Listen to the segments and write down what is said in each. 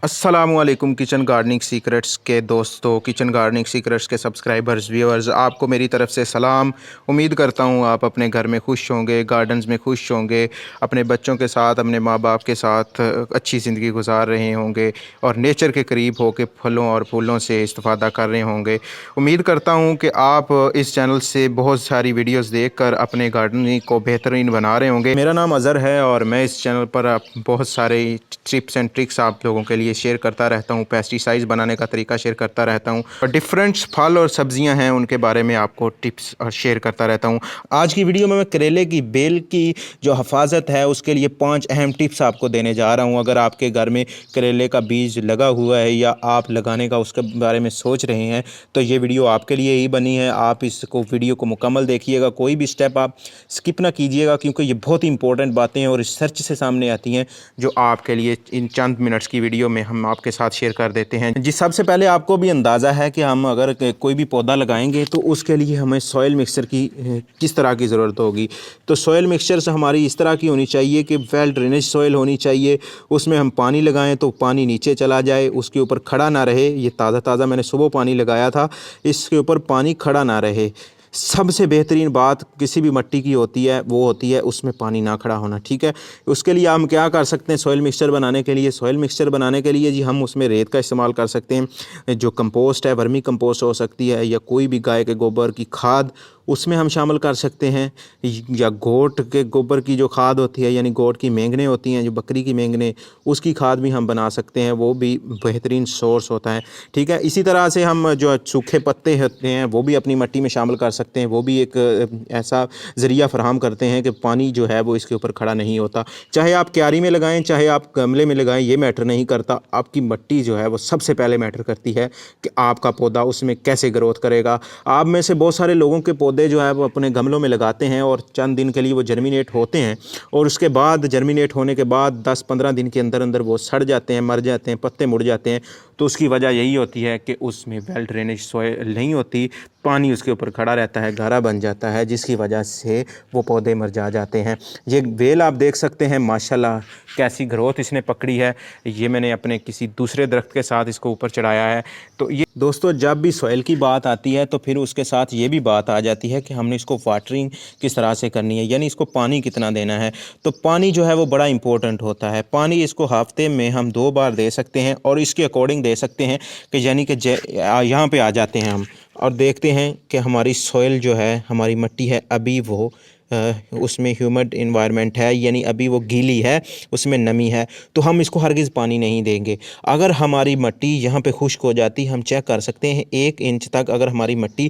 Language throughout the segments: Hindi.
अस्सलामुअलैकुम किचन गार्डनिंग सीक्रेट्स के दोस्तों, किचन गार्डनिंग सीक्रेट्स के सब्सक्राइबर्स, व्यूअर्स, आपको मेरी तरफ से सलाम। उम्मीद करता हूँ आप अपने घर में खुश होंगे, गार्डन्स में खुश होंगे, अपने बच्चों के साथ, अपने माँ बाप के साथ अच्छी ज़िंदगी गुजार रहे होंगे और नेचर के करीब होकर फलों और फूलों से इस्तेफ़ादा कर रहे होंगे। उम्मीद करता हूँ कि आप इस चैनल से बहुत सारी वीडियोज़ देख कर अपने गार्डनिंग को बेहतरीन बना रहे होंगे। मेरा नाम अज़हर है और मैं इस चैनल पर बहुत सारे टिप्स एंड ट्रिक्स आप लोगों के लिए शेयर करता रहता हूँ। पेस्टिसाइड्स बनाने का तरीका शेयर करता रहता हूँ और डिफरेंट फल और सब्जियां हैं उनके बारे में आपको टिप्स शेयर करता रहता हूँ। आज की वीडियो में मैं करेले की बेल की जो हिफाजत है उसके लिए 5 अहम टिप्स आपको देने जा रहा हूँ। अगर आपके घर में करेले का बीज लगा हुआ है या आप लगाने का उसके बारे में सोच रहे हैं तो ये वीडियो आपके लिए ही बनी है। आप इसको वीडियो को मुकम्मल देखिएगा, कोई भी स्टेप आप स्किप ना कीजिएगा, क्योंकि ये बहुत ही इंपॉर्टेंट बातें हैं और रिसर्च से सामने आती हैं जो आपके लिए इन चंद मिनट्स की वीडियो में हम आपके साथ शेयर कर देते हैं। जी, सबसे पहले आपको भी अंदाज़ा है कि हम अगर कोई भी पौधा लगाएंगे तो उसके लिए हमें सॉइल मिक्सचर की किस तरह की ज़रूरत होगी। तो सॉइल मिक्सचर से हमारी इस तरह की होनी चाहिए कि वेल ड्रेनेज सॉइल होनी चाहिए। उसमें हम पानी लगाएं तो पानी नीचे चला जाए, उसके ऊपर खड़ा ना रहे। ये ताज़ा मैंने सुबह पानी लगाया था, इसके ऊपर पानी खड़ा ना रहे। सबसे बेहतरीन बात किसी भी मिट्टी की होती है वो होती है उसमें पानी ना खड़ा होना, ठीक है। उसके लिए हम क्या कर सकते हैं सॉइल मिक्सचर बनाने के लिए? सॉइल मिक्सचर बनाने के लिए जी हम उसमें रेत का इस्तेमाल कर सकते हैं। जो कंपोस्ट है, वर्मी कंपोस्ट हो सकती है, या कोई भी गाय के गोबर की खाद उसमें हम शामिल कर सकते हैं, या गोट के गोबर की जो खाद होती है, यानी गोट की मेंगने होती हैं, जो बकरी की मेंगने, उसकी खाद भी हम बना सकते हैं। वो भी बेहतरीन सोर्स होता है, ठीक है। इसी तरह से हम जो सूखे पत्ते होते हैं वो भी अपनी मिट्टी में शामिल कर सकते हैं। वो भी एक ऐसा ज़रिया फराहम करते हैं कि पानी जो है वो इसके ऊपर खड़ा नहीं होता। चाहे आप क्यारी में लगाएं, चाहे आप गमले में लगाएं, ये मैटर नहीं करता। आपकी मिट्टी जो है वो सबसे पहले मैटर करती है कि आपका पौधा उसमें कैसे ग्रोथ करेगा। आप में से बहुत सारे लोगों के पौधे जो है वो अपने गमलों में लगाते हैं और चंद दिन के लिए वो जर्मिनेट होते हैं और उसके बाद जर्मिनेट होने के बाद 10-15 दिन के अंदर अंदर वो सड़ जाते हैं, मर जाते हैं, पत्ते मुड़ जाते हैं। तो उसकी वजह यही होती है कि उसमें वेल ड्रेनेज सॉइल नहीं होती, पानी उसके ऊपर खड़ा रहता है, गारा बन जाता है, जिसकी वजह से वो पौधे मर जाते हैं। ये बेल आप देख सकते हैं, माशाल्लाह कैसी ग्रोथ इसने पकड़ी है। ये मैंने अपने किसी दूसरे दरख्त के साथ इसको ऊपर चढ़ाया है। तो ये दोस्तों, जब भी सॉइल की बात आती है तो फिर उसके साथ ये भी बात आ जाती है कि हमने इसको वाटरिंग किस तरह से करनी है, यानी इसको पानी कितना देना है। तो पानी जो है वो बड़ा इंपॉर्टेंट होता है। पानी इसको हफ्ते में हम 2 बार दे सकते हैं और इसके अकॉर्डिंग दे सकते हैं कि यानी कि यहाँ पे आ जाते हैं हम और देखते हैं कि हमारी सॉइल जो है, हमारी मिट्टी है, अभी वो उसमें ह्यूमिड इन्वायरमेंट है, यानी अभी वो गीली है, उसमें नमी है। तो हम इसको हरगिज़ पानी नहीं देंगे। अगर हमारी मिट्टी यहाँ पे खुश्क हो जाती, हम चेक कर सकते हैं 1 इंच तक अगर हमारी मिट्टी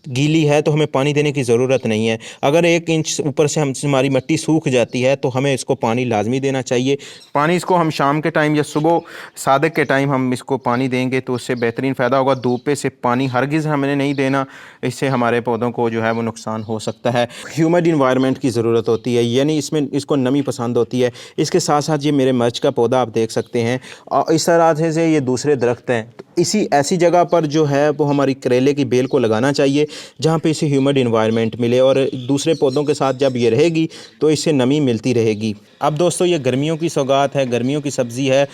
गीली है तो हमें पानी देने की ज़रूरत नहीं है। अगर 1 इंच ऊपर से हमारी मिट्टी सूख जाती है तो हमें इसको पानी लाजमी देना चाहिए। पानी इसको हम शाम के टाइम या सुबह सादक के टाइम हम इसको पानी देंगे तो उससे बेहतरीन फ़ायदा होगा। धूप पे से पानी हरगिज़ हमें नहीं देना, इससे हमारे पौधों को जो है वो नुकसान हो सकता है। ह्यूमिड इन्वायरमेंट की ज़रूरत होती है, यानी इसमें इसको नमी पसंद होती है। इसके साथ साथ ये मेरे मिर्च का पौधा आप देख सकते हैं और इस तरह से ये दूसरे दरख्त हैं। तो इसी ऐसी जगह पर जो है वो हमारी करेले की बेल को लगाना चाहिए जहाँ पे इसे ह्यूमिड इन्वायरमेंट मिले, और दूसरे पौधों के साथ जब ये रहेगी तो इससे नमी मिलती रहेगी। अब दोस्तों, ये गर्मियों की सौगात है, गर्मियों की सब्ज़ी है,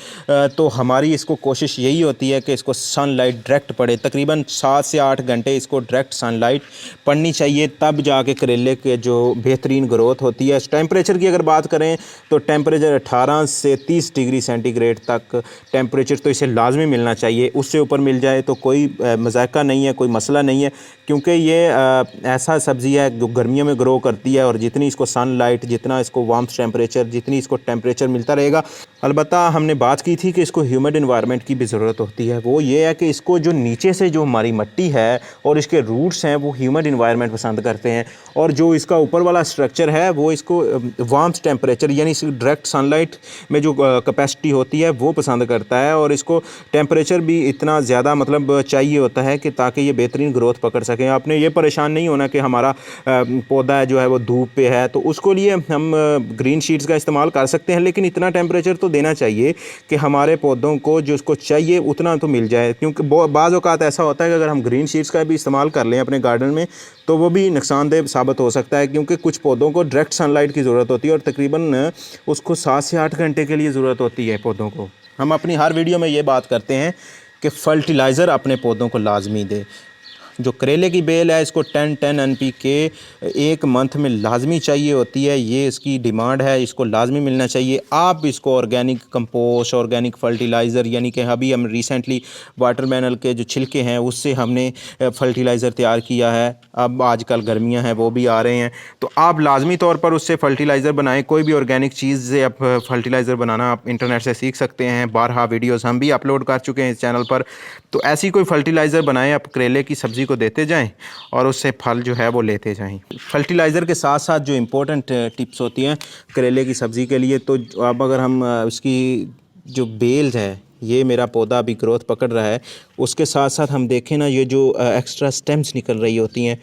तो हमारी इसको कोशिश यही होती है कि इसको सनलाइट डायरेक्ट पड़े। तकरीबन 7 से 8 घंटे इसको डायरेक्ट सनलाइट पड़नी चाहिए, तब जाके करेले के जो बेहतरीन ग्रोथ होती है। टेम्परेचर की अगर बात करें तो टेम्परेचर 18 से 30 डिग्री सेंटीग्रेड तक टेम्परेचर तो इसे लाजमी मिलना चाहिए। उससे ऊपर मिल जाए तो कोई मज़ाक़ा नहीं है, कोई मसला नहीं है, क्योंकि ये ऐसा सब्ज़ी है जो गर्मियों में ग्रो करती है और जितनी इसको सनलाइट, जितना इसको वार्म टेम्परेचर, जितनी इसको टेम्परेचर मिलता रहेगा। अलबत्ता हमने बात की थी कि इसको ह्यूमिड इन्वायरमेंट की भी ज़रूरत होती है। वो ये है कि इसको जो नीचे से जो हमारी मिट्टी है और इसके रूट्स हैं वो ह्यूमिड इन्वायरमेंट पसंद करते हैं, और जो इसका ऊपर वाला स्ट्रक्चर है वो इसको वार्म टेम्परेचर, यानी इसकी डायरेक्ट सनलाइट में जो कैपेसिटी होती है वो पसंद करता है। और इसको टेम्परेचर भी इतना ज़्यादा मतलब चाहिए होता है कि ताकि ये बेहतरीन ग्रोथ पकड़ सकें। आपने ये परेशान नहीं होना कि हमारा पौधा जो है वो धूप पे है, तो उसको लिए हम ग्रीन शीट्स का इस्तेमाल कर सकते हैं, लेकिन इतना टेम्परेचर तो देना चाहिए कि हमारे पौधों को जो उसको चाहिए उतना तो मिल जाए। क्योंकि बाज़ औक़ात ऐसा होता है कि अगर हम ग्रीन शीट्स का भी इस्तेमाल कर लें अपने गार्डन में तो वो भी नुकसानदेह साबित हो सकता है, क्योंकि कुछ पौधों को डायरेक्ट सनलाइट की ज़रूरत होती है और तकरीबन उसको 7 से 8 घंटे के लिए ज़रूरत होती है पौधों को। हम अपनी हर वीडियो में ये बात करते हैं कि फर्टिलाइज़र अपने पौधों को लाजमी दे। जो करेले की बेल है इसको 10-10 NPK एक मंथ में लाजमी चाहिए होती है, ये इसकी डिमांड है, इसको लाजमी मिलना चाहिए। आप इसको ऑर्गेनिक कंपोस्ट, ऑर्गेनिक फर्टिलाइज़र, यानी कि अभी हम रिसेंटली वाटरमेलन के जो छिलके हैं उससे हमने फर्टिलाइज़र तैयार किया है। अब आजकल गर्मियां हैं वो भी आ रहे हैं, तो आप लाजमी तौर पर उससे फर्टिलाइज़र बनाएं। कोई भी ऑर्गेनिक चीज़ से आप फर्टिलाइज़र बनाना आप इंटरनेट से सीख सकते हैं। बारहा वीडियोज़ हम भी अपलोड कर चुके हैं इस चैनल पर। तो ऐसी कोई फर्टिलाइज़र बनाएं, आप करेले की सब्ज़ी को देते जाएं और उससे फल जो है वो लेते जाएं। फर्टिलाइज़र के साथ साथ जो इम्पोर्टेंट टिप्स होती हैं करेले की सब्ज़ी के लिए, तो अब अगर हम उसकी जो बेल है, ये मेरा पौधा अभी ग्रोथ पकड़ रहा है, उसके साथ साथ हम देखें ना, ये जो एक्स्ट्रा स्टेम्स निकल रही होती हैं,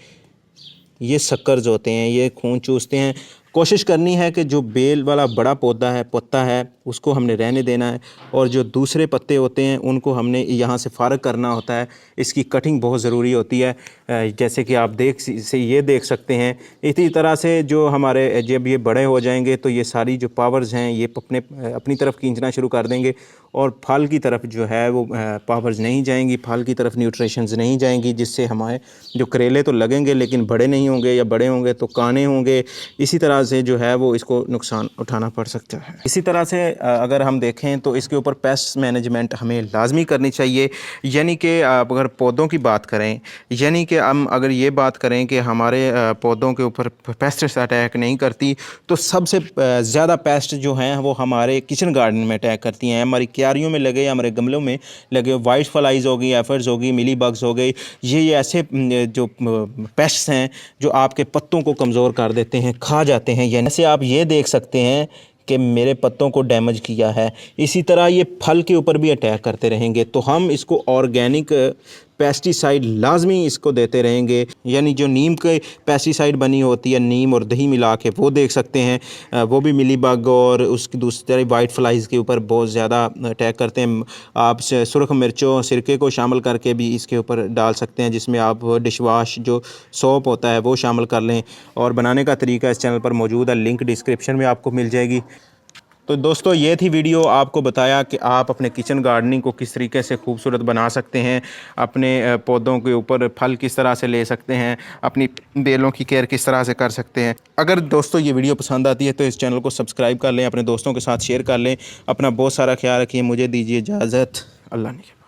ये सक्कर्स होते हैं, ये खून चूसते हैं। कोशिश करनी है कि जो बेल वाला बड़ा पौधा है, पत्ता है, उसको हमने रहने देना है और जो दूसरे पत्ते होते हैं उनको हमने यहाँ से फ़ारग करना होता है। इसकी कटिंग बहुत ज़रूरी होती है, जैसे कि आप ये देख सकते हैं। इसी तरह से जो हमारे जब ये बड़े हो जाएंगे तो ये सारी जो पावर्स हैं ये अपनी तरफ खींचना शुरू कर देंगे और फल की तरफ जो है वो पावर्स नहीं जाएंगी, फल की तरफ न्यूट्रिशंस नहीं जाएंगी, जिससे हमारे जो करेले तो लगेंगे लेकिन बड़े नहीं होंगे, या बड़े होंगे तो काने होंगे। इसी तरह से जो है वो इसको नुकसान उठाना पड़ सकता है। इसी तरह से अगर हम देखें तो इसके ऊपर पेस्ट मैनेजमेंट हमें लाजमी करनी चाहिए। यानी कि आप अगर पौधों की बात करें, यानी कि हम अगर ये बात करें कि हमारे पौधों के ऊपर पेस्ट अटैक नहीं करती, तो सबसे ज़्यादा पेस्ट जो हैं वो हमारे किचन गार्डन में अटैक करती हैं। हमारी क्यारियों में लगे, हमारे गमलों में लगे वाइट फ्लाइज हो गई, एफर्स हो गई, मिली बग्स हो गई, ये ऐसे जो पेस्ट्स हैं जो आपके पत्तों को कमज़ोर कर देते हैं, खा जाते हैं। यानी से आप ये देख सकते हैं कि मेरे पत्तों को डैमेज किया है। इसी तरह ये फल के ऊपर भी अटैक करते रहेंगे, तो हम इसको ऑर्गेनिक पेस्टिसाइड लाजमी इसको देते रहेंगे। यानी जो नीम के पेस्टिसाइड बनी होती है, नीम और दही मिला के, वो देख सकते हैं, वो भी मिली बग और उसकी दूसरी वाइट फ्लाइज के ऊपर बहुत ज़्यादा अटैक करते हैं। आप सुरख मिर्चों सिरके को शामिल करके भी इसके ऊपर डाल सकते हैं, जिसमें आप डिशवाश जो सोप होता है वो शामिल कर लें। और बनाने का तरीका इस चैनल पर मौजूद है, लिंक डिस्क्रिप्शन में आपको मिल जाएगी। तो दोस्तों ये थी वीडियो, आपको बताया कि आप अपने किचन गार्डनिंग को किस तरीके से खूबसूरत बना सकते हैं, अपने पौधों के ऊपर फल किस तरह से ले सकते हैं, अपनी बेलों की केयर किस तरह से कर सकते हैं। अगर दोस्तों ये वीडियो पसंद आती है तो इस चैनल को सब्सक्राइब कर लें, अपने दोस्तों के साथ शेयर कर लें। अपना बहुत सारा ख्याल रखिए। मुझे दीजिए इजाज़त। अल्लाह ने।